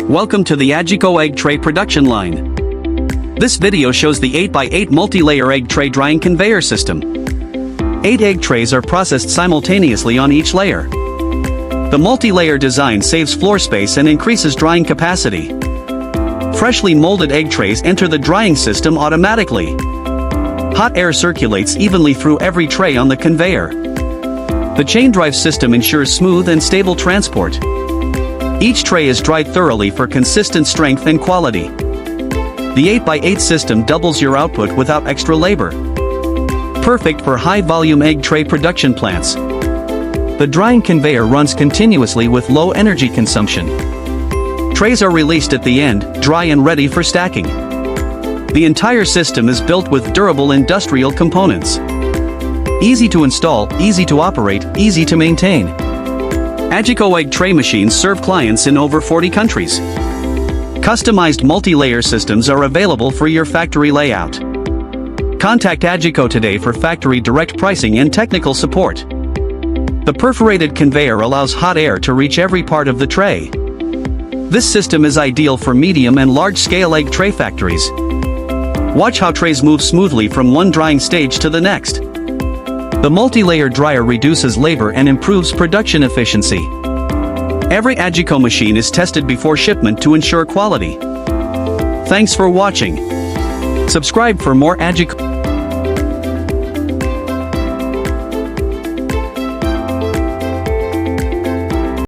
Welcome to the Agico egg tray production line. This video shows the 8x8 multi-layer egg tray drying conveyor system. 8 egg trays are processed simultaneously on each layer. The multi-layer design saves floor space and increases drying capacity. Freshly molded egg trays enter the drying system automatically. Hot air circulates evenly through every tray on the conveyor. The chain drive system ensures smooth and stable transport. Each tray is dried thoroughly for consistent strength and quality. The 8x8 system doubles your output without extra labor. Perfect for high-volume egg tray production plants. The drying conveyor runs continuously with low energy consumption. Trays are released at the end, dry and ready for stacking. The entire system is built with durable industrial components. Easy to install, easy to operate, easy to maintain. Agico egg tray machines serve clients in over 40 countries. Customized multi-layer systems are available for your factory layout. Contact Agico today for factory direct pricing and technical support. The perforated conveyor allows hot air to reach every part of the tray. This system is ideal for medium and large-scale egg tray factories. Watch how trays move smoothly from one drying stage to the next. The multi-layer dryer reduces labor and improves production efficiency. Every Agico machine is tested before shipment to ensure quality. Thanks for watching. Subscribe for more Agico.